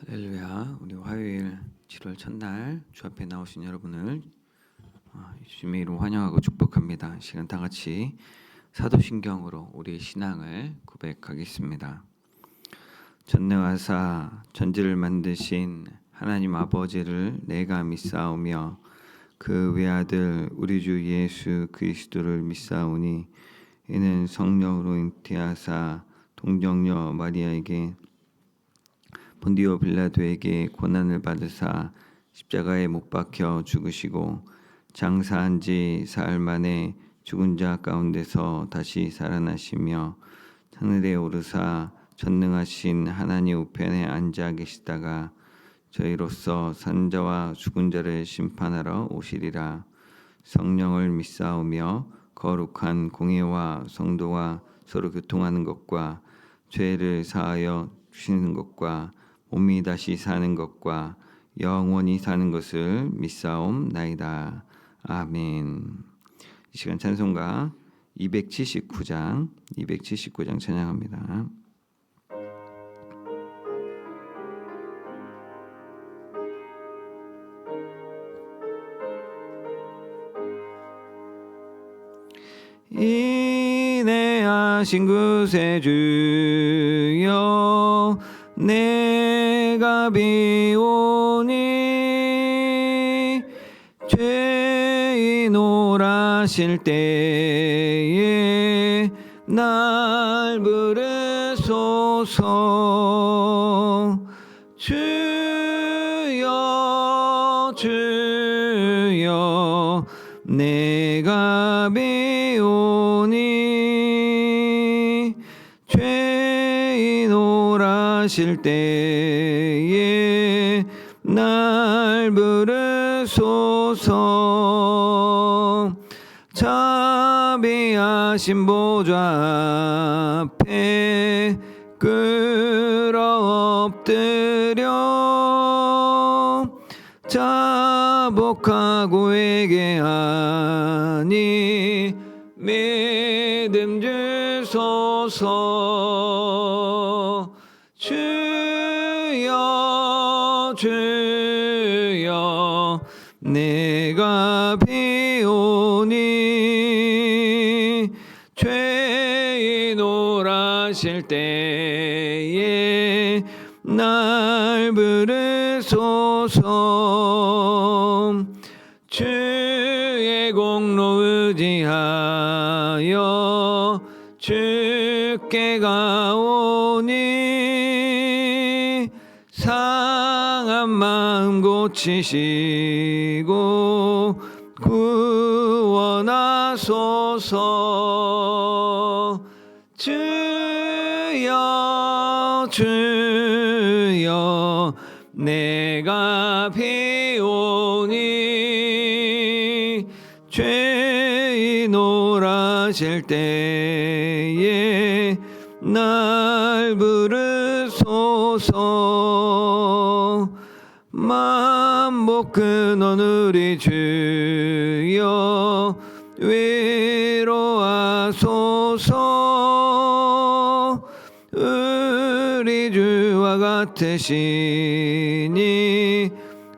할렐루야. 우리 화요일 7월 첫날 주 앞에 나오신 여러분을 주님의 이름 환영하고 축복합니다. 시간 다 같이 사도신경으로 우리의 신앙을 고백하겠습니다. 전능하사 전지를 만드신 하나님 아버지를 내가 믿사오며 그 외아들 우리 주 예수 그리스도를 믿사오니 이는 성령으로 잉태하사 동정녀 마리아에게 본디오 빌라도에게 고난을 받으사 십자가에 못 박혀 죽으시고 장사한 지 사흘 만에 죽은 자 가운데서 다시 살아나시며 하늘에 오르사 전능하신 하나님 우편에 앉아 계시다가 저희로서 산 자와 죽은 자를 심판하러 오시리라. 성령을 믿사오며 거룩한 공예와 성도와 서로 교통하는 것과 죄를 사하여 주시는 것과 몸이 다시 사는 것과 영원히 사는 것을 믿사옵나이다. 아멘. 이 시간 찬송가 279장 찬양합니다. 인내하신 구세주여 내가 비오니 죄인 오라실 때에 날 부르소서. 주여 주여 내가 비오니 죄인 오라실 때에 날 부르소서. 자비하신 보좌 앞에 끌어 엎드려 자복하고 회개하니 믿음 주소서. 주여 주여 내가 비오니 죄인 오라실 때에 날 부르소서. 주의 공로 의지하여 주께 가오니 상한 마음 고치시고 구원하소서. 주여 주여 내가 비오니 죄인 오라실 때에 날 부르소서. 만복 근원 우리 주여 위로하소서. 우리 주와 같으시니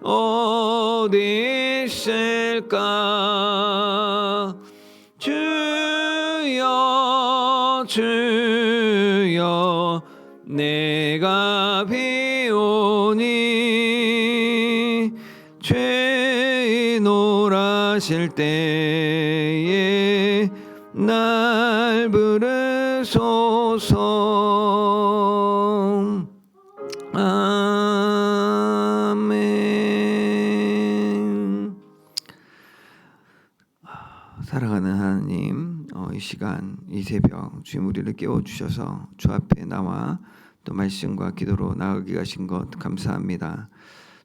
어디 있을까. 주여 주여 내가 비오니 죄인 오라실 때에 날 부르소서. 아멘. 사랑하는 하나님, 이 시간 이 새벽 주님 우리를 깨워주셔서 주 앞에 나와 또 말씀과 기도로 나아가게 하신 것 감사합니다.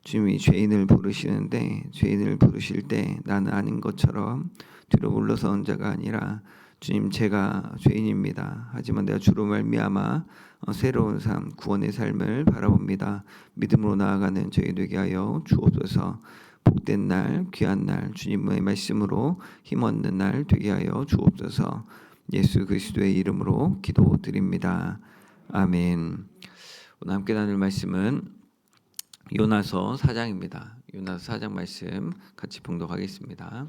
주님이 죄인을 부르시는데 죄인을 부르실 때 나는 아닌 것처럼 뒤로 물러서는 자가 아니라 주님 제가 죄인입니다. 하지만 내가 주로 말미암아 새로운 삶 구원의 삶을 바라봅니다. 믿음으로 나아가는 저희 되게 하여 주옵소서. 복된 날 귀한 날 주님의 말씀으로 힘없는 날 되게 하여 주옵소서. 예수 그리스도의 이름으로 기도드립니다. 아멘. 오늘 함께 나눌 말씀은 요나서 4장입니다. 요나서 4장 말씀 같이 봉독하겠습니다.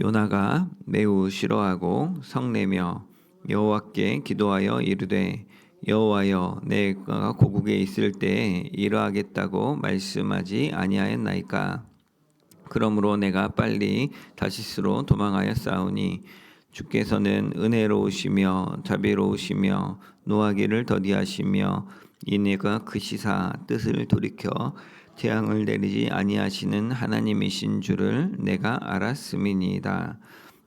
요나가 매우 싫어하고 성내며 여호와께 기도하여 이르되 여호와여 내가 고국에 있을 때에 이러하겠다고 말씀하지 아니하였나이까. 그러므로 내가 빨리 다시스로 도망하여 싸우니 주께서는 은혜로우시며 자비로우시며 노하기를 더디하시며 인애가 크시사 뜻을 돌이켜 재앙을 내리지 아니하시는 하나님이신 줄을 내가 알았음이니이다.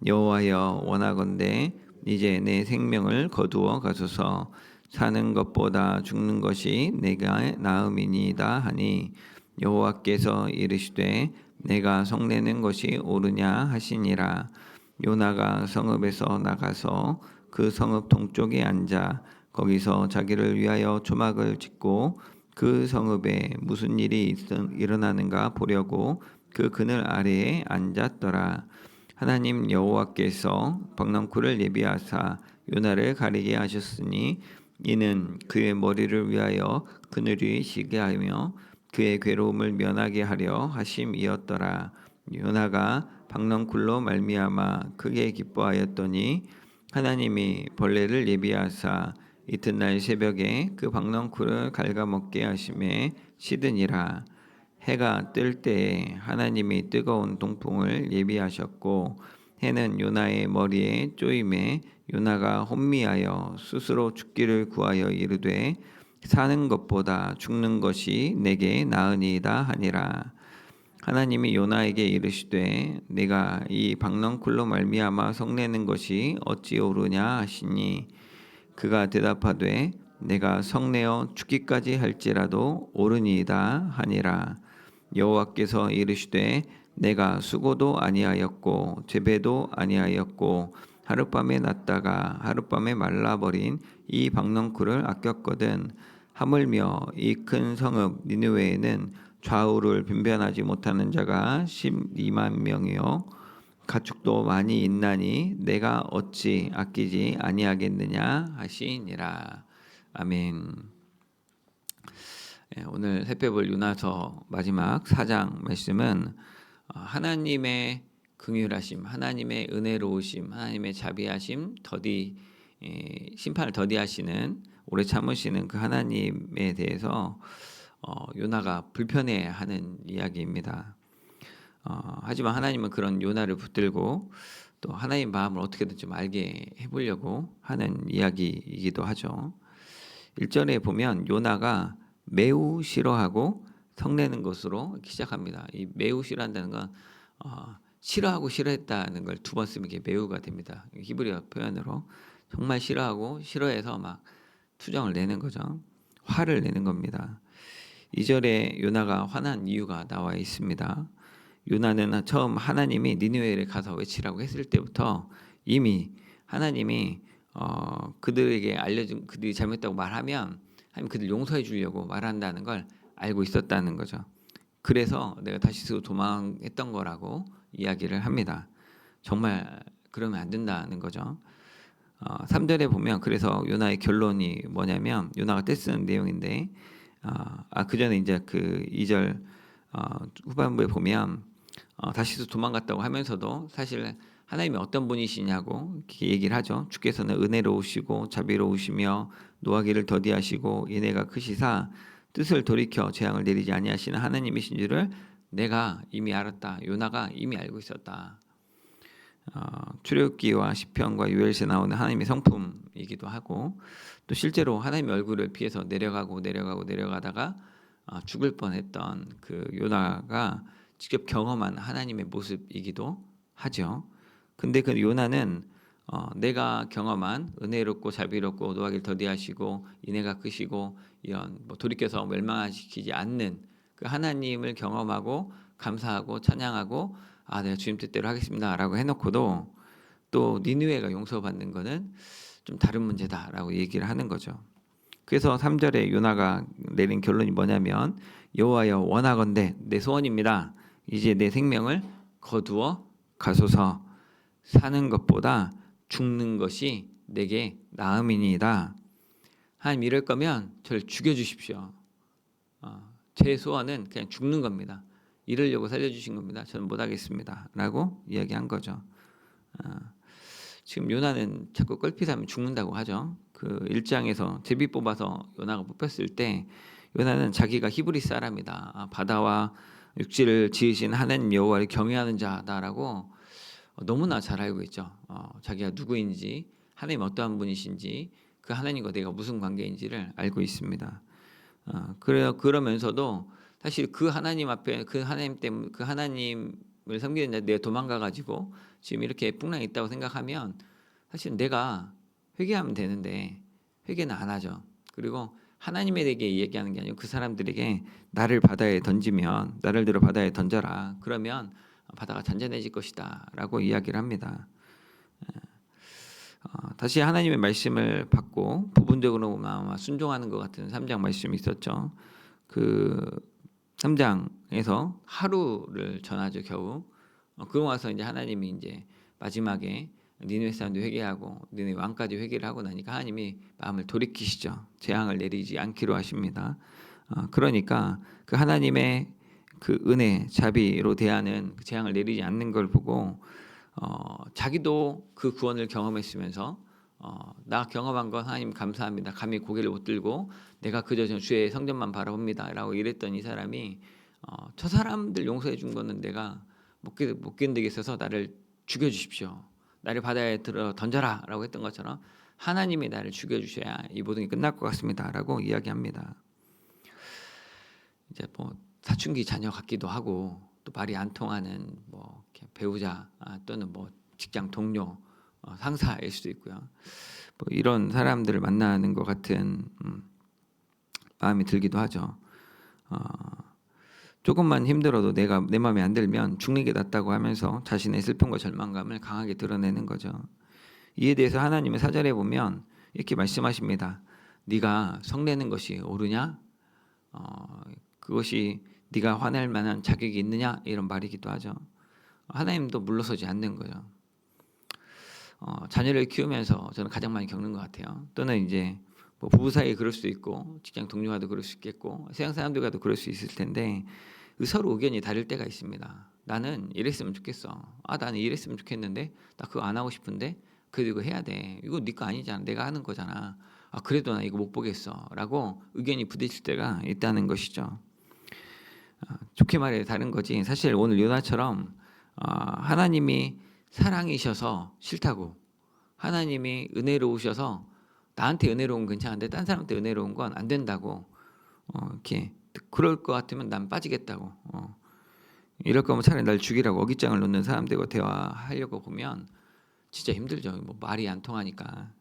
여호와여 원하건대 이제 내 생명을 거두어 가소서. 사는 것보다 죽는 것이 내가 나음이니이다 하니 여호와께서 이르시되 내가 성내는 것이 옳으냐 하시니라. 요나가 성읍에서 나가서 그 성읍 동쪽에 앉아 거기서 자기를 위하여 조막을 짓고 그 성읍에 무슨 일이 일어나는가 보려고 그 그늘 아래에 앉았더라. 하나님 여호와께서 박넝쿨을 예비하사 요나를 가리게 하셨으니 이는 그의 머리를 위하여 그늘이 지게 하며 그의 괴로움을 면하게 하려 하심이었더라. 요나가 박넝쿨로 말미암아 크게 기뻐하였더니 하나님이 벌레를 예비하사 이튿날 새벽에 그 박넝쿨을 갉아먹게 하심에 시드니라. 해가 뜰 때에 하나님이 뜨거운 동풍을 예비하셨고 해는 요나의 머리에 쪼임에 요나가 혼미하여 스스로 죽기를 구하여 이르되 사는 것보다 죽는 것이 내게 나으니이다 하니라. 하나님이 요나에게 이르시되 내가 이 박넝쿨로 말미암아 성내는 것이 어찌 옳으냐 하시니 그가 대답하되 내가 성내어 죽기까지 할지라도 옳으니이다 하니라. 여호와께서 이르시되 내가 수고도 아니하였고 재배도 아니하였고 하룻밤에 났다가 하룻밤에 말라버린 이 박넝쿨을 아꼈거든. 하물며 이 큰 성읍 니느웨에는 좌우를 변변하지 못하는 자가 12만 명이요 가축도 많이 있나니 내가 어찌 아끼지 아니하겠느냐 하시니라. 아멘. 오늘 살펴볼 요나서 마지막 4장 말씀은 하나님의 긍휼하심, 하나님의 은혜로우심, 하나님의 자비하심, 심판을 더디하시는 오래 참으시는 그 하나님에 대해서 요나가 불편해하는 이야기입니다. 하지만 하나님은 그런 요나를 붙들고 또 하나님 마음을 어떻게든 좀 알게 해보려고 하는 이야기이기도 하죠. 1절에 보면 요나가 매우 싫어하고 성내는 것으로 시작합니다. 이 매우 싫어한다는 건 싫어하고 싫어했다는 걸 두 번 쓰면 이게 매우가 됩니다. 히브리어 표현으로 정말 싫어하고 싫어해서 막 투정을 내는 거죠. 화를 내는 겁니다. 2절에 요나가 화난 이유가 나와 있습니다. 요나는 처음 하나님이 니느웨를 가서 외치라고 했을 때부터 이미 하나님이 그들에게 알려준 그들이 잘못했다고 말하면 하나님 그들 용서해 주려고 말한다는 걸 알고 있었다는 거죠. 그래서 내가 다시스로 도망했던 거라고 이야기를 합니다. 정말 그러면 안 된다는 거죠. 3절에 보면 그래서 요나의 결론이 뭐냐면 요나가 떼쓰는 내용인데 그 전에 이제 그 2절 후반부에 보면 다시스 도망갔다고 하면서도 사실 하나님이 어떤 분이시냐고 이렇게 얘기를 하죠. 주께서는 은혜로우시고 자비로우시며 노하기를 더디하시고 인애가 크시사 뜻을 돌이켜 재앙을 내리지 아니하시는 하나님이신 줄을 내가 이미 알았다. 요나가 이미 알고 있었다. 출애굽기와 시편과 요엘서에 나오는 하나님의 성품이기도 하고 또 실제로 하나님의 얼굴을 피해서 내려가다가 죽을 뻔했던 그 요나가 직접 경험한 하나님의 모습이기도 하죠. 근데 그 요나는 내가 경험한 은혜롭고 자비롭고 노하기를 더디하시고 인애가 크시고 이런 돌이켜서 멸망시키지 않는 그 하나님을 경험하고 감사하고 찬양하고 내가 주님 뜻대로 하겠습니다라고 해놓고도 또 니느웨가 용서받는 거는 좀 다른 문제다라고 얘기를 하는 거죠. 그래서 3절에 요나가 내린 결론이 뭐냐면 여호와여 원하건대 내 소원입니다. 이제 내 생명을 거두어 가소서. 사는 것보다 죽는 것이 내게 나음이니이다. 하나님 이럴 거면 저를 죽여주십시오. 제 소원은 그냥 죽는 겁니다. 이러려고 살려주신 겁니다. 저는 못하겠습니다. 라고 이야기한 거죠. 지금 요나는 자꾸 껄핏하면 죽는다고 하죠. 그 1장에서 제비 뽑아서 요나가 뽑혔을 때 요나는 자기가 히브리 사람이다. 바다와 육지를 지으신 하나님 여호와를 경외하는 자다라고 너무나 잘 알고 있죠. 자기가 누구인지, 하나님 어떠한 분이신지, 그 하나님과 내가 무슨 관계인지를 알고 있습니다. 그러면서도 사실 그 하나님 앞에 그 하나님 때문에 그 하나님을 섬기는 내 도망가 가지고 지금 이렇게 풍랑이 있다고 생각하면 사실 내가 회개하면 되는데 회개는 안 하죠. 그리고 하나님에게 얘기하는 게 아니고 그 사람들에게 나를 바다에 던지면 나를 들어 바다에 던져라. 그러면 바다가 잔잔해질 것이다라고 이야기를 합니다. 다시 하나님의 말씀을 받고 부분적으로 순종하는 것 같은 3장 말씀이 있었죠. 그 3장에서 하루를 전하죠 겨우. 그러고 와서 이제 하나님이 이제 마지막에 니느웨 사람도 회개하고 니느웨 왕까지 회개를 하고 나니까 하나님이 마음을 돌이키시죠. 재앙을 내리지 않기로 하십니다. 그러니까 그 하나님의 그 은혜 자비로 대하는 그 재앙을 내리지 않는 걸 보고 자기도 그 구원을 경험했으면서 나 경험한 건 하나님 감사합니다. 감히 고개를 못 들고 내가 그저 주의 성전만 바라봅니다라고 이랬던 이 사람이 저 사람들 용서해 준 거는 내가 못 견디겠어서 나를 죽여주십시오. 나를 바다에 들어 던져라라고 했던 것처럼 하나님이 나를 죽여주셔야 이 모든 게 끝날 것 같습니다라고 이야기합니다. 이제 뭐 사춘기 자녀 같기도 하고 또 말이 안 통하는 뭐 배우자 또는 뭐 직장 동료 상사일 수도 있고요. 뭐 이런 사람들을 만나는 것 같은 마음이 들기도 하죠. 조금만 힘들어도 내 마음에 안 들면 죽는 게 낫다고 하면서 자신의 슬픔과 절망감을 강하게 드러내는 거죠. 이에 대해서 하나님은 4절에 보면 이렇게 말씀하십니다. 네가 성내는 것이 옳으냐? 그것이 네가 화낼 만한 자격이 있느냐? 이런 말이기도 하죠. 하나님도 물러서지 않는 거죠. 자녀를 키우면서 저는 가장 많이 겪는 것 같아요. 또는 이제 뭐 부부 사이에 그럴 수도 있고 직장 동료와도 그럴 수 있겠고 세상 사람들과도 그럴 수 있을 텐데 서로 의견이 다를 때가 있습니다. 나는 이랬으면 좋겠어. 나는 이랬으면 좋겠는데 나 그거 안 하고 싶은데 그래도 이거 해야 돼. 이거 네 거 아니잖아. 내가 하는 거잖아. 그래도 나 이거 못 보겠어. 라고 의견이 부딪힐 때가 있다는 것이죠. 좋게 말해 다른 거지. 사실 오늘 요나처럼 하나님이 사랑이셔서 싫다고 하나님이 은혜로우셔서 나한테 은혜로운 건 괜찮은데 딴 사람한테 은혜로운 건 안 된다고 이렇게 그럴 것 같으면 난 빠지겠다고 이럴 거면 차라리 날 죽이라고 어깃장을 놓는 사람들과 대화하려고 보면 진짜 힘들죠. 뭐 말이 안 통하니까.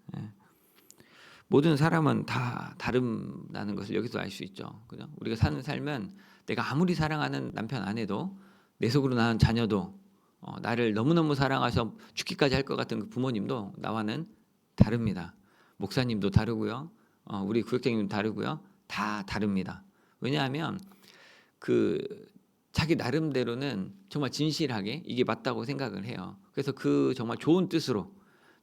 모든 사람은 다 다름나는 것을 여기서 알 수 있죠. 그죠? 우리가 사는 삶은 내가 아무리 사랑하는 남편 아내도 내 속으로 낳은 자녀도 나를 너무너무 사랑하셔 죽기까지 할 것 같은 그 부모님도 나와는 다릅니다. 목사님도 다르고요. 우리 구역장님도 다르고요. 다 다릅니다. 왜냐하면 그 자기 나름대로는 정말 진실하게 이게 맞다고 생각을 해요. 그래서 그 정말 좋은 뜻으로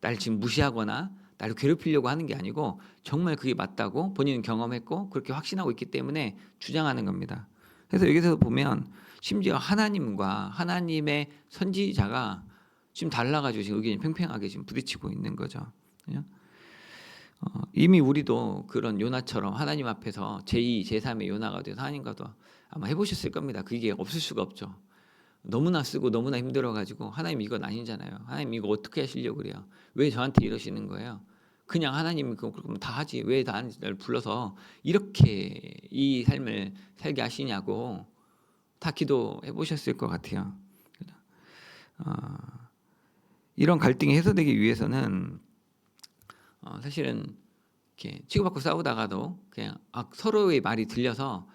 나를 지금 무시하거나 나를 괴롭히려고 하는 게 아니고 정말 그게 맞다고 본인은 경험했고 그렇게 확신하고 있기 때문에 주장하는 겁니다. 그래서 여기서 보면 심지어 하나님과 하나님의 선지자가 지금 달라가지고 지금 의견이 팽팽하게 지금 부딪히고 있는 거죠. 이미 우리도 그런 요나처럼 하나님 앞에서 제2, 제3의 요나가 돼서 하나님과도 아마 해보셨을 겁니다. 그게 없을 수가 없죠. 너무나 쓰고 너무나 힘들어가지고 하나님 이건 아니잖아요. 하나님 이거 어떻게 하시려고 그래요? 왜 저한테 이러시는 거예요? 그냥 하나님이 그럼 다 하지 왜 나를 불러서 이렇게 이 삶을 살게 하시냐고 다 기도해 보셨을 것 같아요. 이런 갈등이 해소되기 위해서는 사실은 이렇게 치고받고 싸우다가도 그냥 서로의 말이 들려서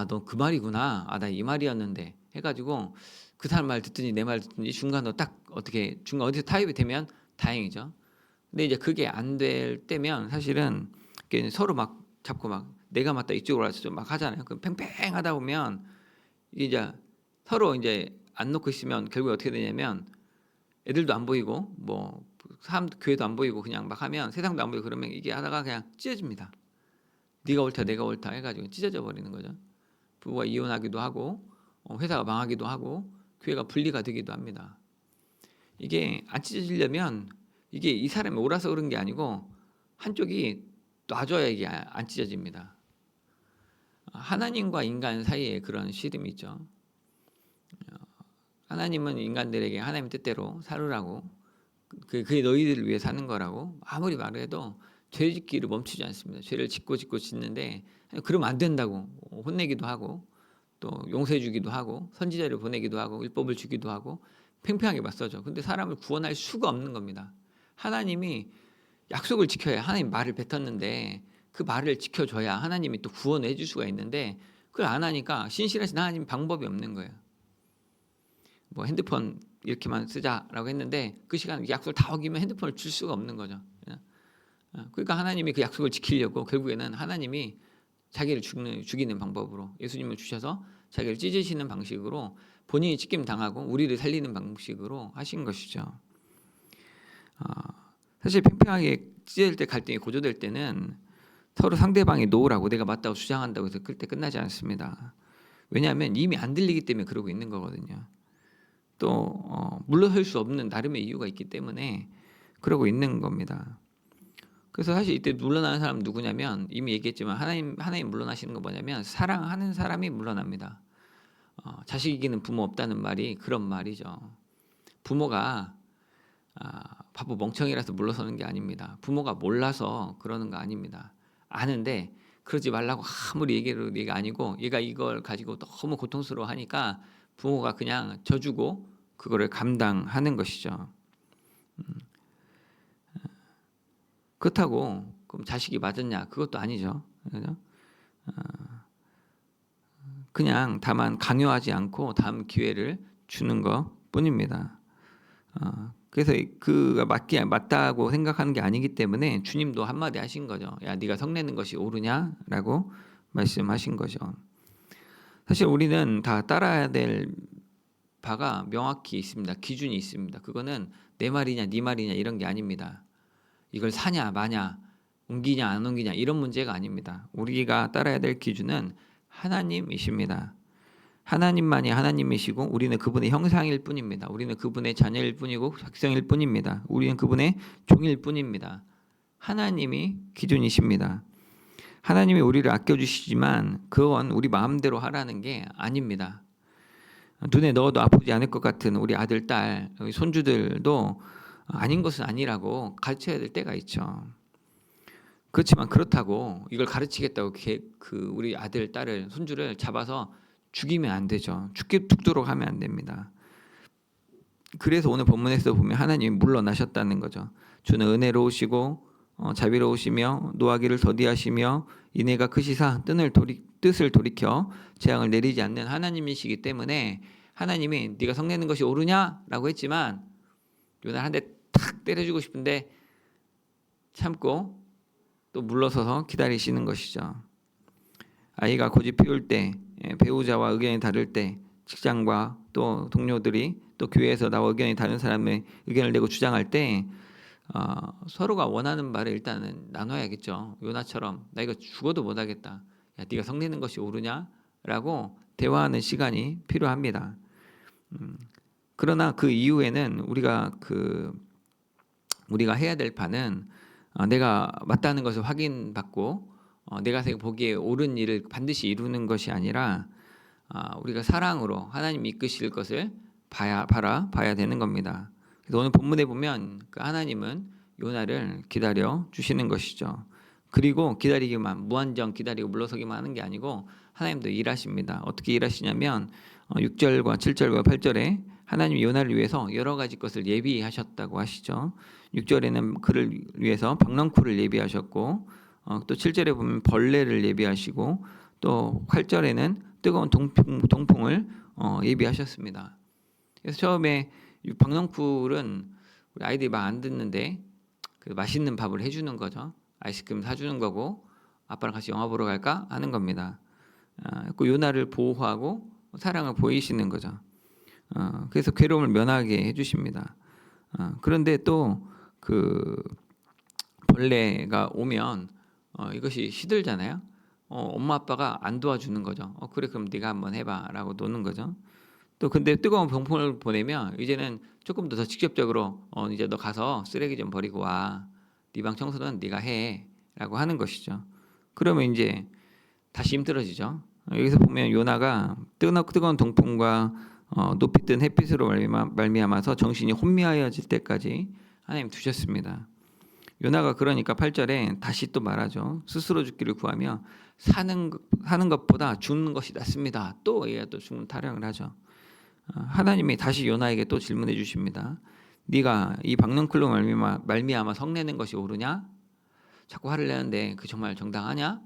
너 그 말이구나. 나 이 말이었는데 해가지고 그 사람 말 듣든지 내 말 듣든지 중간으로 딱 중간 어디서 타협이 되면 다행이죠. 근데 이제 그게 안 될 때면 사실은 서로 막 잡고 막 내가 맞다 이쪽으로 와서 막 하잖아요. 그 팽팽하다 보면 이제 서로 이제 안 놓고 있으면 결국에 어떻게 되냐면 애들도 안 보이고 뭐 사람 교회도 안 보이고 그냥 막 하면 세상도 안 보이고 그러면 이게 하다가 그냥 찢어집니다. 네가 옳다 내가 옳다 해가지고 찢어져 버리는 거죠. 부부가 이혼하기도 하고 회사가 망하기도 하고 교회가 분리가 되기도 합니다. 이게 안 찢어지려면 이게 이 사람이 옳아서 그런 게 아니고 한쪽이 놔줘야 이게 안 찢어집니다. 하나님과 인간 사이에 그런 시름이 있죠. 하나님은 인간들에게 하나님 뜻대로 살으라고 그게 너희들을 위해 사는 거라고 아무리 말해도 죄 짓기를 멈추지 않습니다. 죄를 짓고 짓는데 그러면 안 된다고 혼내기도 하고 또 용서해 주기도 하고 선지자를 보내기도 하고 율법을 주기도 하고 팽팽하게 맞서죠. 근데 사람을 구원할 수가 없는 겁니다. 하나님이 약속을 지켜야 하나님 말을 뱉었는데 그 말을 지켜줘야 하나님이 또 구원해 줄 수가 있는데 그걸 안 하니까 신실하신 하나님 방법이 없는 거예요. 뭐 핸드폰 이렇게만 쓰자라고 했는데 그 시간 약속을 다 어기면 핸드폰을 줄 수가 없는 거죠. 그러니까 하나님이 그 약속을 지키려고 결국에는 하나님이 자기를 죽이는 방법으로 예수님을 주셔서 자기를 찢으시는 방식으로 본인이 찢김 당하고 우리를 살리는 방식으로 하신 것이죠. 사실 팽팽하게 찢을 때 갈등이 고조될 때는 서로 상대방이 노라고 내가 맞다고 주장한다고 해서 그때 끝나지 않습니다. 왜냐하면 이미 안 들리기 때문에 그러고 있는 거거든요. 또 물러설 수 없는 나름의 이유가 있기 때문에 그러고 있는 겁니다. 그래서 사실 이때 물러나는 사람은 누구냐면 이미 얘기했지만 하나님 물러나시는 거 뭐냐면 사랑하는 사람이 물러납니다. 자식 이기는 부모 없다는 말이 그런 말이죠. 부모가 바보 멍청이라서 물러서는 게 아닙니다. 부모가 몰라서 그러는 거 아닙니다. 아는데 그러지 말라고 아무리 얘기해도 얘가 아니고 얘가 이걸 가지고 너무 고통스러워하니까 부모가 그냥 져주고 그거를 감당하는 것이죠. 그렇다고 그럼 자식이 맞았냐? 그것도 아니죠. 그냥 다만 강요하지 않고 다음 기회를 주는 것 뿐입니다. 그래서 그가 맞다고 생각하는 게 아니기 때문에 주님도 한마디 하신 거죠. 야, 네가 성내는 것이 옳으냐라고 말씀하신 거죠. 사실 우리는 다 따라야 될 바가 명확히 있습니다. 기준이 있습니다. 그거는 내 말이냐 네 말이냐 이런 게 아닙니다. 이걸 사냐 마냐 옮기냐 안 옮기냐 이런 문제가 아닙니다. 우리가 따라야 될 기준은 하나님이십니다. 하나님만이 하나님이시고 우리는 그분의 형상일 뿐입니다. 우리는 그분의 자녀일 뿐이고 백성일 뿐입니다. 우리는 그분의 종일 뿐입니다. 하나님이 기준이십니다. 하나님이 우리를 아껴주시지만 그건 우리 마음대로 하라는 게 아닙니다. 눈에 넣어도 아프지 않을 것 같은 우리 아들, 딸, 손주들도 아닌 것은 아니라고 가르쳐야 될 때가 있죠. 그렇지만 그렇다고 이걸 가르치겠다고 우리 아들, 딸을, 손주를 잡아서 죽이면 안 되죠. 죽도록 하면 안 됩니다. 그래서 오늘 본문에서 보면 하나님이 물러나셨다는 거죠. 주는 은혜로우시고 자비로우시며 노하기를 더디하시며 인애가 크시사 뜻을 돌이켜 재앙을 내리지 않는 하나님이시기 때문에 하나님이 네가 성내는 것이 옳으냐라고 했지만 요나 한 대 탁 때려주고 싶은데 참고 또 물러서서 기다리시는 것이죠. 아이가 고집 피울 때, 배우자와 의견이 다를 때, 직장과 또 동료들이 또 교회에서 나와 의견이 다른 사람의 의견을 내고 주장할 때 서로가 원하는 말을 일단은 나눠야겠죠. 요나처럼 나 이거 죽어도 못하겠다. 야, 네가 성내는 것이 옳으냐라고 대화하는 시간이 필요합니다. 그러나 그 이후에는 우리가 해야 될 바는 내가 맞다는 것을 확인받고 내가 보기에 옳은 일을 반드시 이루는 것이 아니라 우리가 사랑으로 하나님 이끄실 것을 봐야 되는 겁니다. 그래서 오늘 본문에 보면 그 하나님은 요나를 기다려 주시는 것이죠. 그리고 무한정 기다리고 물러서기만 하는 게 아니고 하나님도 일하십니다. 어떻게 일하시냐면 6절과 7절과 8절에 하나님이 요나를 위해서 여러 가지 것을 예비하셨다고 하시죠. 6절에는 그를 위해서 박넝쿨을 예비하셨고 또 7절에 보면 벌레를 예비하시고 또 8절에는 뜨거운 동풍을 예비하셨습니다. 그래서 처음에 박넝쿨은 우리 아이들이 말 안 듣는데 그 맛있는 밥을 해주는 거죠. 아이스크림 사주는 거고 아빠랑 같이 영화 보러 갈까 하는 겁니다. 그 요나를 보호하고 사랑을 보이시는 거죠. 그래서 괴로움을 면하게 해주십니다. 그런데 또 그 벌레가 오면 이것이 시들잖아요. 엄마 아빠가 안 도와주는 거죠. 그래 그럼 네가 한번 해봐라고 노는 거죠. 또 근데 뜨거운 병풍을 보내면 이제는 조금 더 직접적으로 이제 너 가서 쓰레기 좀 버리고 와. 네 방 청소는 네가 해라고 하는 것이죠. 그러면 이제 다시 힘들어지죠. 여기서 보면 요나가 뜨거운 동풍과 높이 뜬 햇빛으로 말미암아서 정신이 혼미하여질 때까지 하나님 두셨습니다. 요나가 그러니까 8절에 다시 또 말하죠. 스스로 죽기를 구하며 사는 것보다 죽는 것이 낫습니다. 또 얘가 또 죽는 타령을 하죠. 하나님이 다시 요나에게 또 질문해 주십니다. 네가 이 박넝쿨로 말미암아 성내는 것이 옳으냐? 자꾸 화를 내는데 그 정말 정당하냐?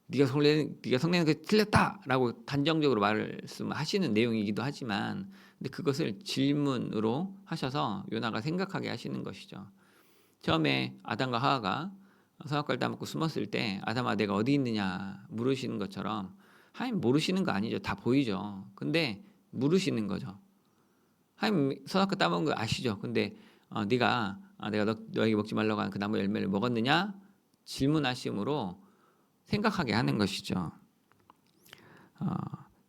네가 성내는 게 틀렸다라고 단정적으로 말씀하시는 내용이기도 하지만, 근데 그것을 질문으로 하셔서 요나가 생각하게 하시는 것이죠. 처음에 아담과 하와가 선악과를 따먹고 숨었을 때 아담아 내가 어디 있느냐 물으시는 것처럼 하나님 모르시는 거 아니죠. 다 보이죠. 근데 물으시는 거죠. 하나님 선악과 따먹은 거 아시죠. 근데 내가 너에게 먹지 말라고 한 그 나무 열매를 먹었느냐 질문하심으로 생각하게 하는 것이죠.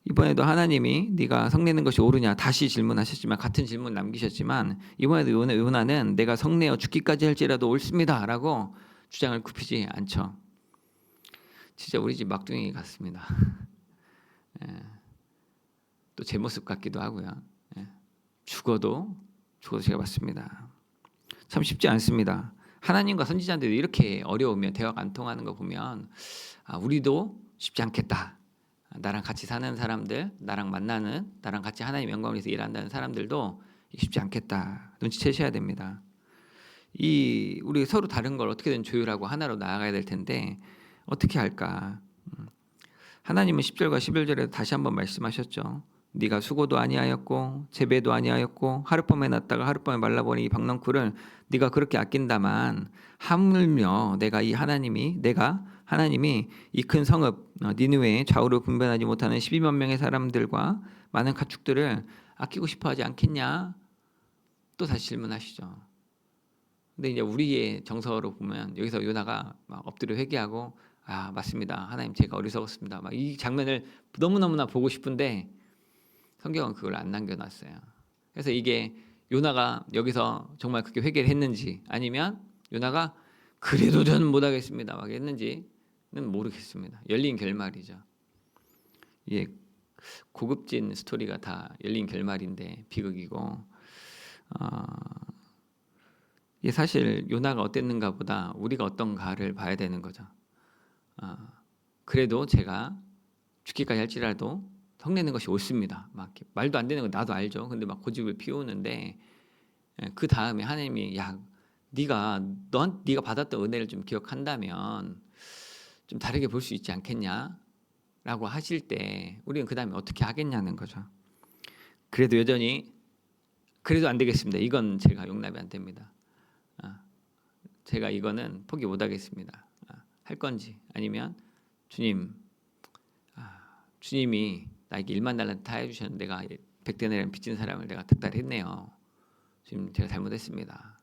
이번에도 하나님이 네가 성내는 것이 옳으냐 다시 질문하셨지만 같은 질문 남기셨지만 이번에도 요나는 내가 성내어 죽기까지 할지라도 옳습니다라고 주장을 굽히지 않죠. 진짜 우리 집 막둥이 같습니다. 또 제 모습 같기도 하고요. 죽어도 제가 봤습니다. 참 쉽지 않습니다. 하나님과 선지자들이 이렇게 어려우면 대화가 안 통하는 거 보면 우리도 쉽지 않겠다. 나랑 같이 사는 사람들, 나랑 만나는, 나랑 같이 하나님 영광을 위해서 일한다는 사람들도 쉽지 않겠다. 눈치채셔야 됩니다. 우리 서로 다른 걸 어떻게든 조율하고 하나로 나아가야 될 텐데 어떻게 할까? 하나님은 10절과 11절에 다시 한번 말씀하셨죠. 네가 수고도 아니하였고 재배도 아니하였고 하룻밤에 났다가 하룻밤에 말라버린 이 박넝쿨을 네가 그렇게 아낀다만 하물며 내가 하나님이 이 큰 성읍 니느웨의 좌우를 분별하지 못하는 12만 명의 사람들과 많은 가축들을 아끼고 싶어하지 않겠냐? 또 다시 질문하시죠. 근데 이제 우리의 정서로 보면 여기서 요나가 막 엎드려 회개하고 맞습니다. 하나님 제가 어리석었습니다. 막 이 장면을 너무너무나 보고 싶은데 성경은 그걸 안 남겨놨어요. 그래서 이게 요나가 여기서 정말 그렇게 회개를 했는지 아니면 요나가 그래도 저는 못하겠습니다 막 했는지는 모르겠습니다. 열린 결말이죠. 예, 고급진 스토리가 다 열린 결말인데 비극이고 사실 요나가 어땠는가 보다 우리가 어떤가를 봐야 되는 거죠. 그래도 제가 죽기까지 할지라도 성내는 것이 옳습니다. 막 말도 안 되는 거 나도 알죠. 근데 막 고집을 피우는데 그 다음에 하나님이 네가 받았던 은혜를 좀 기억한다면 좀 다르게 볼 수 있지 않겠냐라고 하실 때 우리는 그 다음에 어떻게 하겠냐는 거죠. 그래도 여전히 그래도 안 되겠습니다. 이건 제가 용납이 안 됩니다. 제가 이거는 포기 못 하겠습니다. 할 건지 아니면 주님이 나에게 1만 달란트 다 해주셨는데 내가 100데나리온 빚진 사람을 내가 득달했네요. 지금 제가 잘못했습니다.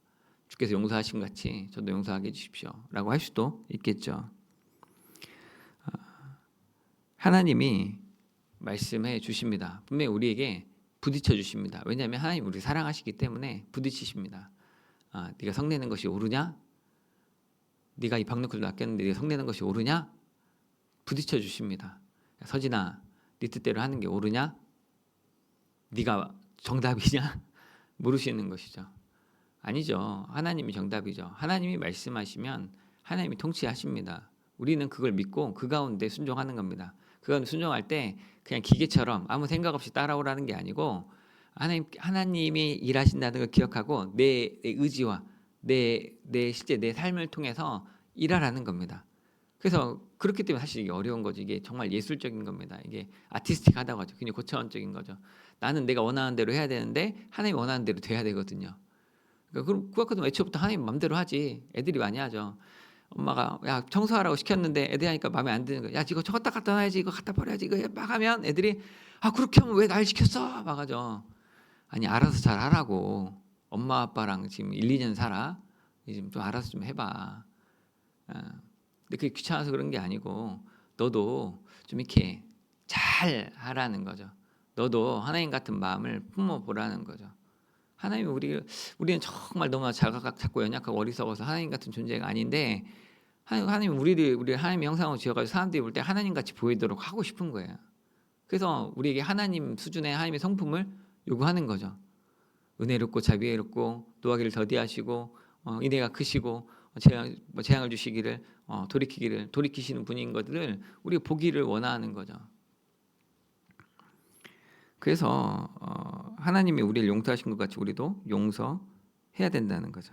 주께서 용서하신 같이 저도 용서하게 해주십시오. 라고 할 수도 있겠죠. 하나님이 말씀해 주십니다. 분명히 우리에게 부딪혀 주십니다. 왜냐하면 하나님 우리 사랑하시기 때문에 부딪히십니다. 네가 성내는 것이 옳으냐? 네가 이 박너클을 낚였는데 네가 성내는 것이 옳으냐? 부딪혀 주십니다. 서진아, 네 뜻대로 하는 게 옳으냐? 네가 정답이냐? 물으시는 것이죠. 아니죠. 하나님이 정답이죠. 하나님이 말씀하시면 하나님이 통치하십니다. 우리는 그걸 믿고 그 가운데 순종하는 겁니다. 그건 순종할 때 그냥 기계처럼 아무 생각 없이 따라오라는 게 아니고 하나님이 일하신다는 걸 기억하고 내 의지와 내 실제 내 삶을 통해서 일하라는 겁니다. 그래서 그렇기 때문에 사실 이게 어려운 거죠. 이게 정말 예술적인 겁니다. 이게 아티스틱하다고 하죠. 굉장히 고차원적인 거죠. 나는 내가 원하는 대로 해야 되는데 하나님이 원하는 대로 돼야 되거든요. 그러니까 그럼 그거는 애초부터 하나님 마음대로 하지. 애들이 많이 하죠. 엄마가 청소하라고 시켰는데 애들이 하니까 마음에 안 드는 거야. 이거 저거 갖다 놔야지. 이거 갖다 버려야지. 이거 막 하면 애들이 그렇게 하면 왜 날 시켰어? 막 하죠. 아니 알아서 잘 하라고. 엄마 아빠랑 지금 1, 2년 살아. 좀 알아서 좀 해봐. 근데 그게 귀찮아서 그런 게 아니고 너도 좀 이렇게 잘 하라는 거죠. 너도 하나님 같은 마음을 품어보라는 거죠. 하나님이 우리는 정말 너무나 작고 연약하고 어리석어서 하나님 같은 존재가 아닌데 하나님 우리 하나님의 형상으로 지어가지고 사람들이 볼 때 하나님 같이 보이도록 하고 싶은 거예요. 그래서 우리에게 하나님 수준의 하나님의 성품을 요구하는 거죠. 은혜롭고 자비롭고 노하기를 더디하시고 인애가 크시고 재앙을 주시기를 돌이키시는 분인 것들을 우리가 보기를 원하는 거죠. 그래서 하나님이 우리를 용서하신 것 같이 우리도 용서해야 된다는 거죠.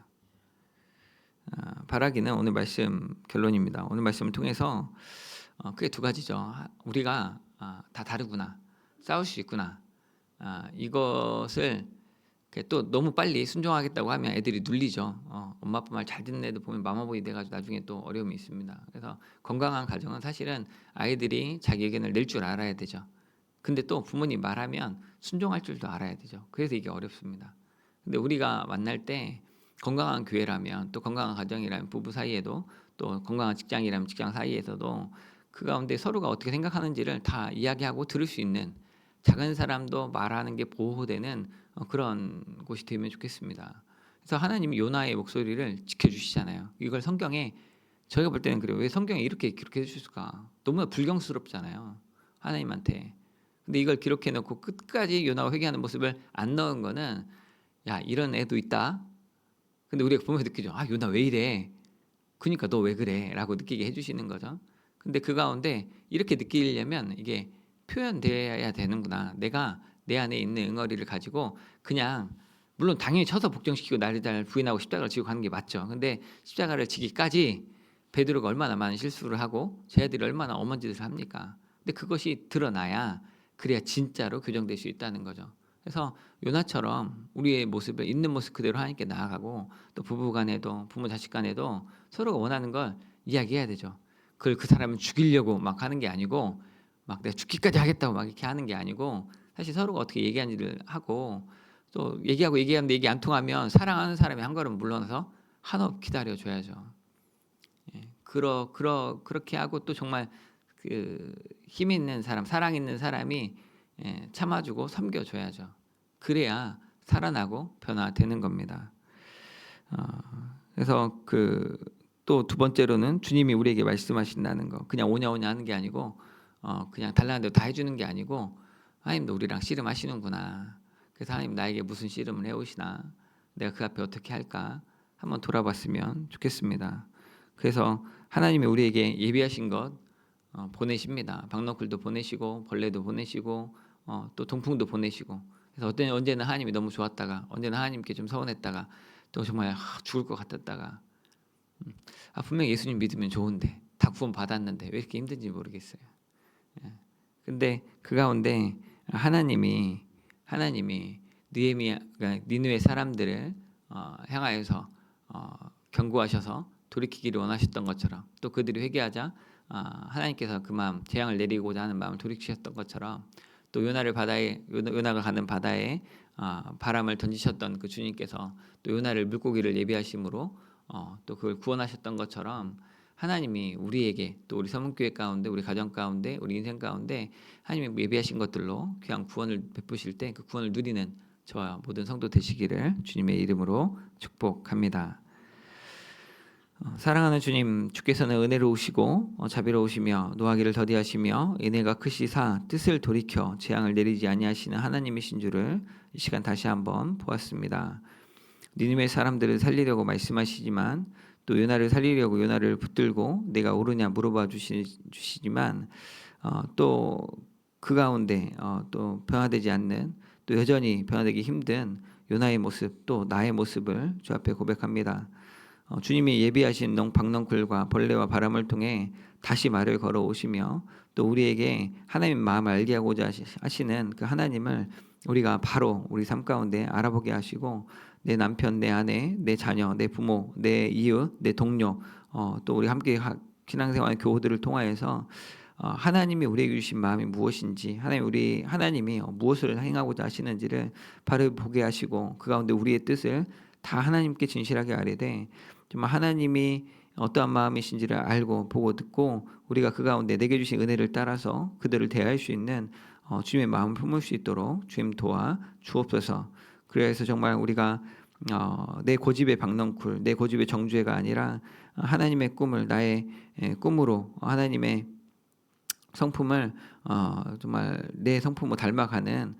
바라기는 오늘 말씀 결론입니다. 오늘 말씀을 통해서 크게 두 가지죠. 우리가 다 다르구나, 싸울 수 있구나. 이것을 또 너무 빨리 순종하겠다고 하면 애들이 눌리죠. 엄마 아빠 말 잘 듣는 애들 보면 마마보이 돼가지고 나중에 또 어려움이 있습니다. 그래서 건강한 가정은 사실은 아이들이 자기 의견을 낼 줄 알아야 되죠. 근데 또 부모님 말하면 순종할 줄도 알아야 되죠. 그래서 이게 어렵습니다. 근데 우리가 만날 때 건강한 교회라면 또 건강한 가정이라면 부부 사이에도 또 건강한 직장이라면 직장 사이에서도 그 가운데 서로가 어떻게 생각하는지를 다 이야기하고 들을 수 있는 작은 사람도 말하는 게 보호되는 그런 곳이 되면 좋겠습니다. 그래서 하나님이 요나의 목소리를 지켜주시잖아요. 이걸 성경에 저희가 볼 때는 그래요. 왜 성경에 이렇게 기록해 주실까? 너무나 불경스럽잖아요. 하나님한테. 근데 이걸 기록해 놓고 끝까지 요나가 회개하는 모습을 안 넣은 거는 야 이런 애도 있다. 근데 우리가 보면서 느끼죠. 아 요나 왜 이래? 그러니까 너 왜 그래? 라고 느끼게 해주시는 거죠. 근데 그 가운데 이렇게 느끼려면 이게 표현돼야 되는구나. 내가 내 안에 있는 응어리를 가지고 그냥 물론 당연히 쳐서 복종시키고 나를 잘 부인하고 십자가를 지고 가는 게 맞죠. 근데 십자가를 지기까지 베드로가 얼마나 많은 실수를 하고 쟤들이 얼마나 엄한 짓을 합니까? 근데 그것이 드러나야 그래야 진짜로 교정될 수 있다는 거죠. 그래서 요나처럼 우리의 모습을 있는 모습 그대로 하나님께 나아가고 또 부부 간에도 부모 자식 간에도 서로가 원하는 걸 이야기해야 되죠. 그걸 그 사람을 죽이려고 막 하는 게 아니고 막 내가 죽기까지 하겠다고 막 이렇게 하는 게 아니고 사실 서로가 어떻게 얘기하는지를 하고 또 얘기하는데 얘기 안 통하면 사랑하는 사람이 한 걸음 물러나서 한없 기다려줘야죠. 그렇게 하고 또 정말 그 힘 있는 사람, 사랑 있는 사람이 참아주고 섬겨줘야죠. 그래야 살아나고 변화되는 겁니다. 그래서 또 두 번째로는 주님이 우리에게 말씀하신다는 거. 그냥 오냐 하는 게 아니고 그냥 달라는 대로 다 해주는 게 아니고 하나님도 우리랑 씨름하시는구나. 그래서 하나님 나에게 무슨 씨름을 해오시나 내가 그 앞에 어떻게 할까 한번 돌아봤으면 좋겠습니다. 그래서 하나님이 우리에게 예비하신 것 보내십니다. 박너클도 보내시고 벌레도 보내시고 또 동풍도 보내시고 그래서 언제는 하나님이 너무 좋았다가 언제는 하나님께 좀 서운했다가 또 정말 죽을 것 같았다가 분명히 예수님 믿으면 좋은데 다 구원 받았는데 왜 이렇게 힘든지 모르겠어요. 근데 그 가운데 하나님이 니느웨 사람들을 향하여서 경고하셔서 돌이키기를 원하셨던 것처럼 또 그들이 회개하자 하나님께서 그 마음 재앙을 내리고자 하는 마음을 돌이키셨던 것처럼 또 요나가 가는 바다에 바람을 던지셨던 그 주님께서 또 요나를 물고기를 예비하심으로 또 그걸 구원하셨던 것처럼 하나님이 우리에게 또 우리 서문교회 가운데 우리 가정 가운데 우리 인생 가운데 하나님이 예비하신 것들로 귀한 구원을 베푸실 때 그 구원을 누리는 저와 모든 성도 되시기를 주님의 이름으로 축복합니다. 사랑하는 주님, 주께서는 은혜로우시고 자비로우시며 노하기를 더디하시며 은혜가 크시사 뜻을 돌이켜 재앙을 내리지 아니하시는 하나님이신 줄을 이 시간 다시 한번 보았습니다. 니느웨 사람들을 살리려고 말씀하시지만 또 요나를 살리려고 요나를 붙들고 내가 옳으냐 물어봐 주시지만 또 그 가운데 또 변화되지 않는 또 여전히 변화되기 힘든 요나의 모습 또 나의 모습을 주 앞에 고백합니다. 주님이 예비하신 박넝쿨과 벌레와 바람을 통해 다시 말을 걸어오시며 또 우리에게 하나님 마음을 알게 하고자 하시는 그 하나님을 우리가 바로 우리 삶 가운데 알아보게 하시고 내 남편, 내 아내, 내 자녀, 내 부모, 내 이웃, 내 동료 또 우리 함께 신앙생활 교우들을 통하여서 하나님이 우리에게 주신 마음이 무엇인지, 하나님이 무엇을 행하고자 하시는지를 바로 보게 하시고 그 가운데 우리의 뜻을 다 하나님께 진실하게 아뢰되 정말 하나님이 어떠한 마음이신지를 알고 보고 듣고 우리가 그 가운데 내게 주신 은혜를 따라서 그들을 대할 수 있는 주님의 마음을 품을 수 있도록 주님 도와 주옵소서. 그래서 정말 우리가 내 고집의 박넝쿨, 내 고집의 정죄가 아니라 하나님의 꿈을 나의 꿈으로 하나님의 성품을 정말 내 성품을 닮아가는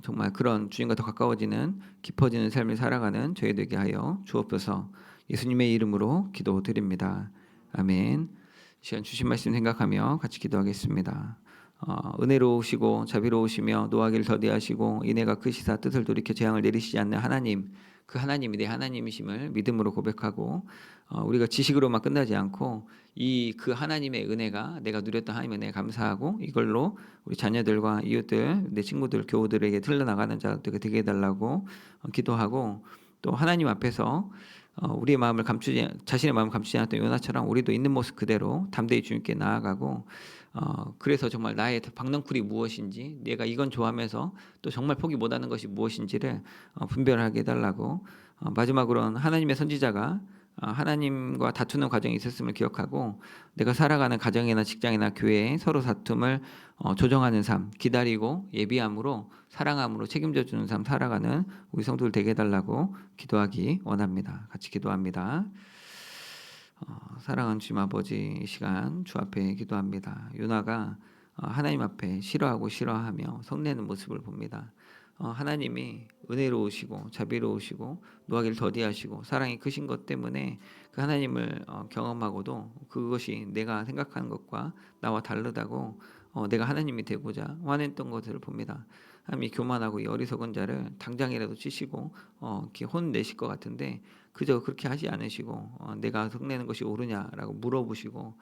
정말 그런 주님과 더 가까워지는 깊어지는 삶을 살아가는 저희 되게 하여 주옵소서. 예수님의 이름으로 기도드립니다. 아멘. 이 시간 주신 말씀 생각하며 같이 기도하겠습니다. 은혜로우시고 자비로우시며 노하기를 더디하시고 인애가 크시사 뜻을 돌이켜 재앙을 내리시지 않는 하나님, 그 하나님이 내 하나님이심을 믿음으로 고백하고 우리가 지식으로만 끝나지 않고 그 하나님의 은혜가 내가 누렸던 하나님의 은혜에 감사하고 이걸로 우리 자녀들과 이웃들, 내 친구들, 교우들에게 흘러나가는 자들이 되게 해달라고 기도하고 또 하나님 앞에서 자신의 마음을 감추지 않았던 요나처럼 우리도 있는 모습 그대로 담대히 주님께 나아가고 그래서 정말 나의 박넝쿨이 무엇인지 내가 이건 좋아하면서 또 정말 포기 못하는 것이 무엇인지를 분별하게 해달라고 마지막으로는 하나님의 선지자가 하나님과 다투는 과정이 있었음을 기억하고 내가 살아가는 가정이나 직장이나 교회에 서로 다툼을 조정하는 삶, 기다리고 예비함으로 사랑함으로 책임져 주는 삶 살아가는 우리 성도들 되게 해달라고 기도하기 원합니다. 같이 기도합니다. 사랑하는 주님 아버지, 이 시간 주 앞에 기도합니다. 요나가 하나님 앞에 싫어하며 성내는 모습을 봅니다. 하나님이 은혜로우시고 자비로우시고 노하기를 더디하시고 사랑이 크신 것 때문에 그 하나님을 경험하고도 그것이 내가 생각하는 것과 나와 다르다고 내가 하나님이 되고자 화냈던 것을 봅니다. 하나님이 교만하고 이 어리석은 자를 당장이라도 치시고 이렇게 혼내실 것 같은데 그저 그렇게 하지 않으시고 내가 성내는 것이 옳으냐라고 물어보시고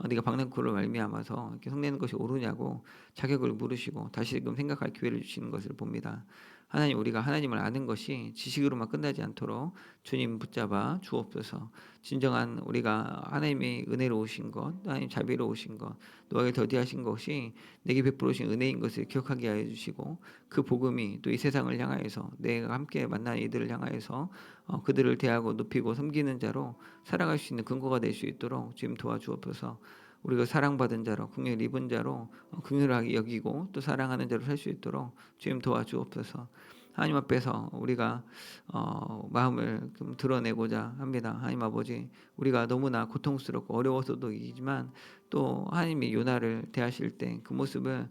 네가 박넝쿨을 말미암아서 이렇게 성내는 것이 옳으냐고 자격을 물으시고 다시금 생각할 기회를 주시는 것을 봅니다. 하나님, 우리가 하나님을 아는 것이 지식으로만 끝나지 않도록 주님 붙잡아 주옵소서. 진정한 우리가 하나님의 은혜로우신 것, 하나님 자비로우신 것, 노하기 더디하신 것이 내게 베풀어주신 은혜인 것을 기억하게 하여 주시고 그 복음이 또 이 세상을 향하여서 내가 함께 만난 이들을 향하여서 그들을 대하고 높이고 섬기는 자로 살아갈 수 있는 근거가 될 수 있도록 주님 도와주옵소서. 우리가 사랑받은 자로 긍휼 입은 자로 긍휼하게 여기고 또 사랑하는 자로 살 수 있도록 주님 도와주옵소서. 하나님 앞에서 우리가 마음을 좀 드러내고자 합니다. 하나님 아버지, 우리가 너무나 고통스럽고 어려워서도 이지만 또 하나님이 요나를 대하실 때 그 모습을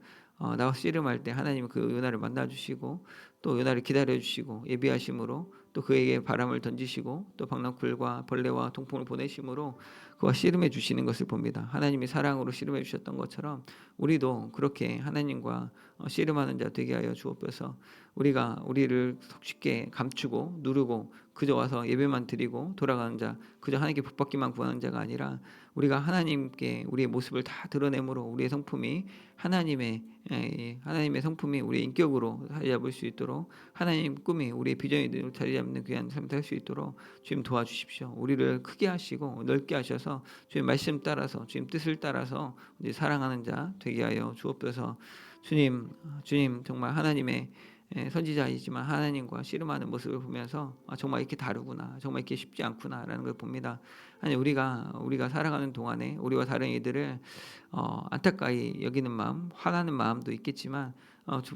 나와 씨름할 때 하나님 그 요나를 만나주시고 또 요나를 기다려주시고 예비하심으로 또 그에게 바람을 던지시고 또 박넝쿨과 벌레와 동풍을 보내심으로 그와 씨름해 주시는 것을 봅니다. 하나님이 사랑으로 씨름해 주셨던 것처럼 우리도 그렇게 하나님과 씨름하는 자 되게 하여 주옵소서. 우리가 우리를 쉽게 감추고 누르고 그저 와서 예배만 드리고 돌아가는 자, 그저 하나님께 복받기만 구하는 자가 아니라 우리가 하나님께 우리의 모습을 다 드러내므로 우리의 성품이 하나님의 성품이 우리의 인격으로 자리 잡을 수 있도록 하나님 꿈이 우리의 비전이 자리 잡는 귀한 삶을 살 수 있도록 주님 도와주십시오. 우리를 크게 하시고 넓게 하셔서 주님 말씀 따라서 주님 뜻을 따라서 우리 사랑하는 자 되게 하여 주옵소서. 주님 정말 하나님의 선지자이지만 하나님과 씨름하는 모습을 보면서 정말 이렇게 다르구나, 정말 이렇게 쉽지 않구나라는 걸 봅니다. 아니 우리가 살아가는 동안에 우리와 다른 이들을 안타까이 여기는 마음, 화나는 마음도 있겠지만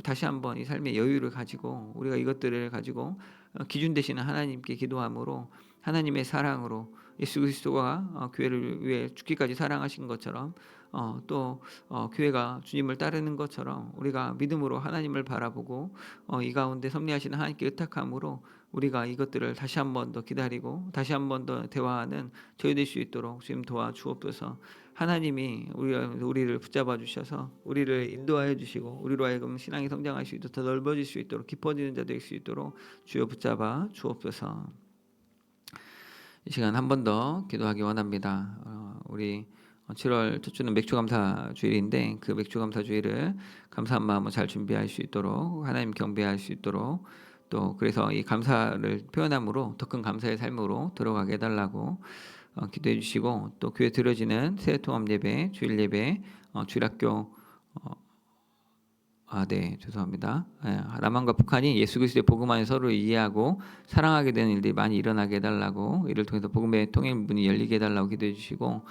다시 한번 이 삶의 여유를 가지고 우리가 이것들을 가지고 기준 되시는 하나님께 기도함으로 하나님의 사랑으로 예수 그리스도가 교회를 위해 죽기까지 사랑하신 것처럼 또 교회가 주님을 따르는 것처럼 우리가 믿음으로 하나님을 바라보고 이 가운데 섭리하시는 하나님께 의탁함으로 우리가 이것들을 다시 한 번 더 기다리고 다시 한 번 더 대화하는 저희 될 수 있도록 주님 도와주옵소서. 하나님이 우리를 붙잡아 주셔서 우리를 인도하여 주시고 우리로 하여금 신앙이 성장할 수 있도록 더 넓어질 수 있도록 깊어지는 자 될 수 있도록 주여 붙잡아 주옵소서. 이 시간 한 번 더 기도하기 원합니다. 우리 7월 첫 주는 맥주감사 주일인데 그 맥주감사 주일을 감사한 마음으로 잘 준비할 수 있도록 하나님 경배할 수 있도록 또 그래서 이 감사를 표현함으로 더 큰 감사의 삶으로 들어가게 해달라고 기도해 주시고 또 교회 드려지는 세례통합 예배, 주일 예배, 주일학교 네, 죄송합니다. 남한과 북한이 예수 그리스도의 복음 안에 서로 이해하고 사랑하게 되는 일들이 많이 일어나게 해달라고, 이를 통해서 복음의 통일문이 열리게 해달라고 기도해 주시고,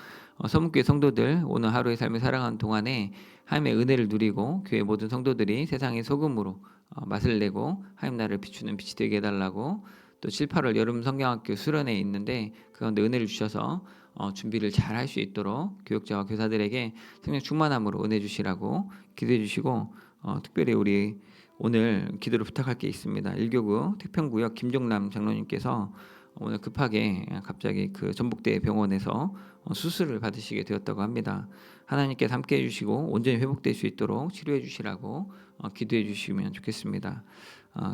서문교회 성도들 오늘 하루의 삶을 살아가는 동안에 하나님의 은혜를 누리고 교회 모든 성도들이 세상의 소금으로 맛을 내고 하나님 나라를 비추는 빛이 되게 해달라고, 또 7, 8월 여름 성경학교 수련회 있는데 그 가운데 은혜를 주셔서 준비를 잘 할 수 있도록 교육자와 교사들에게 성령 충만함으로 은혜 주시라고 기도해 주시고, 특별히 우리 오늘 기도를 부탁할 게 있습니다. 1교구 태평구역 김종남 장로님께서 오늘 급하게 갑자기 그 전북대 병원에서 수술을 받으시게 되었다고 합니다. 하나님께서 함께 해주시고 온전히 회복될 수 있도록 치료해 주시라고 기도해 주시면 좋겠습니다.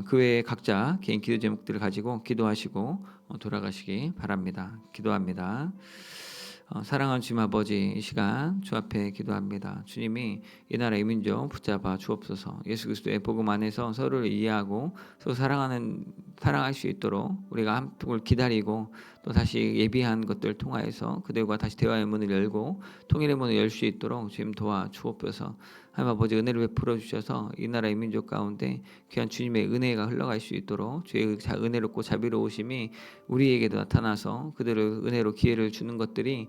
그 외에 각자 개인 기도 제목들을 가지고 기도하시고 돌아가시기 바랍니다. 기도합니다. 사랑하는 주님 아버지, 이 시간 주 앞에 기도합니다. 주님이 이 나라의 민족 붙잡아 주옵소서. 예수 그리스도의 복음 안에서 서로를 이해하고 서로 사랑할 수 있도록 우리가 한쪽을 기다리고 또 다시 예비한 것들을 통하여서 그들과 다시 대화의 문을 열고 통일의 문을 열 수 있도록 주님 도와 주옵소서. 하나님 아버지, 은혜를 베풀어 주셔서 이 나라의 민족 가운데 귀한 주님의 은혜가 흘러갈 수 있도록 주의 은혜롭고 자비로우심이 우리에게도 나타나서 그들을 은혜로 기회를 주는 것들이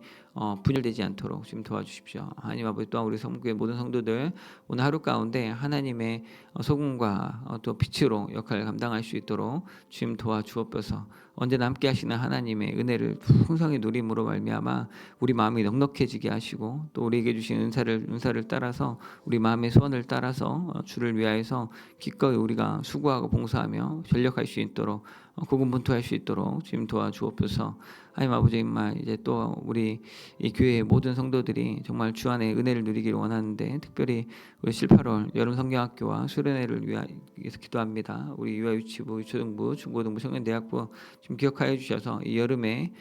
분열되지 않도록 지금 도와주십시오. 하나님 아버지, 또한 우리 성교의 모든 성도들 오늘 하루 가운데 하나님의 소금과 또 빛으로 역할을 감당할 수 있도록 주님 도와주옵소서. 언제나 함께 하시는 하나님의 은혜를 풍성히 누림으로 말미암아 우리 마음이 넉넉해지게 하시고, 또 우리에게 주신 은사를 따라서 우리 마음의 소원을 따라서 주를 위하여서 기꺼이 우리가 수고하고 봉사하며 전력할 수 있도록 고군분투할 수 있도록 주님 도와주옵소서. 하나님 아버지, 정말 이제 또 우리 이 교회의 모든 성도들이 정말 주 안에 은혜를 누리기를 원하는데, 특별히 우리 7, 8월 여름 성경학교와 수련회를 위해서 기도합니다. 우리 유아유치부, 초등부, 중고등부, 청년대학부 지금 기억하여 주셔서 이 여름에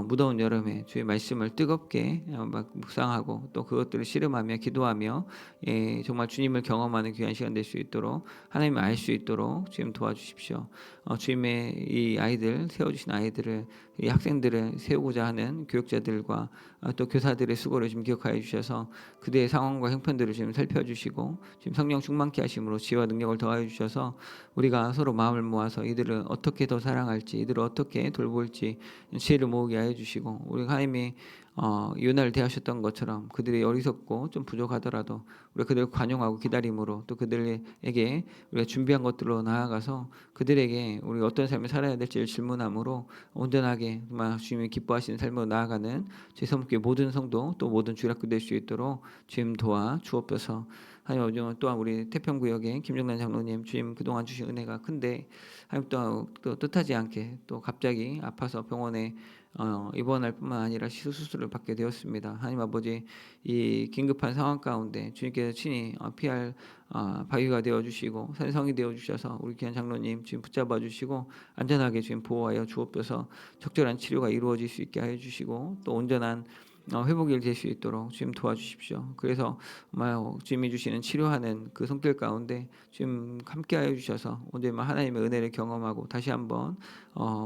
무더운 여름에 주의 말씀을 뜨겁게 막 묵상하고 또 그것들을 씨름하며 기도하며 정말 주님을 경험하는 귀한 시간 될 수 있도록 하나님을 알 수 있도록 주님 도와주십시오. 주님의 이 아이들, 세워주신 아이들을, 이 학생들을 세우고자 하는 교육자들과 또 교사들의 수고를 좀 기억하여 주셔서 그들의 상황과 형편들을 지금 살펴주시고 지금 성령 충만케 하심으로 지혜와 능력을 더하여 주셔서 우리가 서로 마음을 모아서 이들을 어떻게 더 사랑할지, 이들을 어떻게 돌볼지 지혜를 모으게 하여 주시고, 우리 하나님이 요나를 대하셨던 것처럼 그들이 어리석고 좀 부족하더라도 우리가 그들을 관용하고 기다림으로 또 그들에게 우리가 준비한 것들로 나아가서 그들에게 우리가 어떤 삶을 살아야 될지를 질문함으로 온전하게 정말 주님이 기뻐하시는 삶으로 나아가는 저희 성목교회 모든 성도 또 모든 주일학교 될 수 있도록 주님 도와 주옵소서. 하나님 아버지, 또한 우리 태평구역의 김정란 장로님, 주님 그동안 주신 은혜가 큰데 하나님 또 뜻하지 않게 또 갑자기 아파서 병원에 입원할 뿐만 아니라 수술을 받게 되었습니다. 하나님 아버지, 이 긴급한 상황 가운데 주님께서 친히 피할 바위가 되어주시고 산성이 되어주셔서 우리 귀한 장로님 지금 붙잡아 주시고 안전하게 지금 보호하여 주옵소서. 적절한 치료가 이루어질 수 있게 하여 주시고 또 온전한 회복이 될 수 있도록 주님 도와주십시오. 그래서 정말 주님이 주시는 치료하는 그 손길 가운데 주님 함께하여 주셔서 온전히 하나님의 은혜를 경험하고 다시 한번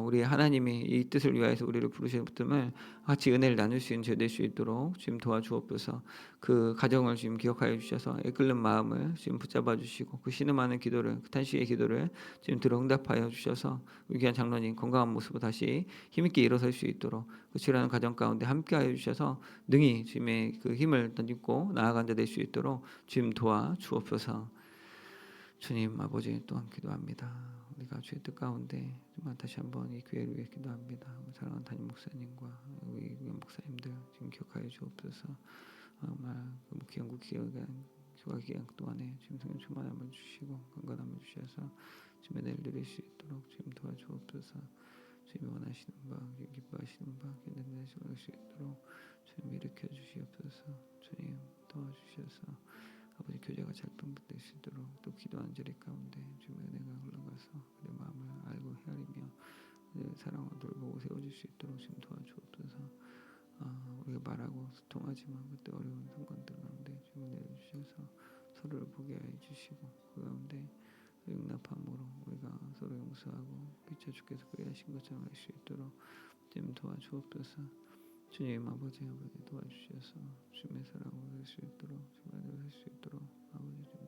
우리 하나님이 이 뜻을 위하여서 우리를 부르셨음을 같이 은혜를 나눌 수 있는 저 될 수 있도록 주님 도와주옵소서. 그 가정을 지금 기억하여 주셔서 이끌는 마음을 지금 붙잡아 주시고 그 신음하는 기도를, 그 탄식의 기도를 지금 들어 응답하여 주셔서 우리 귀한 장로님 건강한 모습으로 다시 힘있게 일어설 수 있도록 그 치료하는 가정 가운데 함께하여 주셔서 능히 주님의 그 힘을 던지고 나아간 자 될 수 있도록 주님 도와 주옵소서. 주님 아버지, 또한 기도합니다. 우리가 주의 뜻 가운데 정말 다시 한번 이 교회를 위해 기도합니다. 사랑하는 담임 목사님과 우리 목사님들 지금 기억하여 주옵소서. 정말 그 귀한 기간 동안에 주님 성령 충만함을 주시고 건강함을 주셔서 주님의 은혜를 누릴 수 있도록 주님 도와주옵소서. 주님이 원하시는 바, 기뻐하시는 바, 기대는 수 있도록 주님 일으켜 주시옵소서. 주님 도와주셔서 아버지 교제가 잘 분배될 수 있도록 또 기도하는 자리 가운데 주님의 은혜가 흘러가서 내 마음을 알고 헤아리며 내 사랑을 돌보고 세워질 수 있도록 주님 도와주옵소서. 우리가 말하고 소통하지만 그때 어려운 순간들 가운데 주님 은혜를 주셔서 서로를 보게 해 주시고 그 가운데 용납함으로 우리가 서로 용서하고 빛에 주께서 그리하신 것처럼 할 수 있도록 주님 도와주옵소서. 주님 아버지 도와주셔서 주님의 사랑을 할 수 있도록 주님을 할 수 있도록 아버지 좀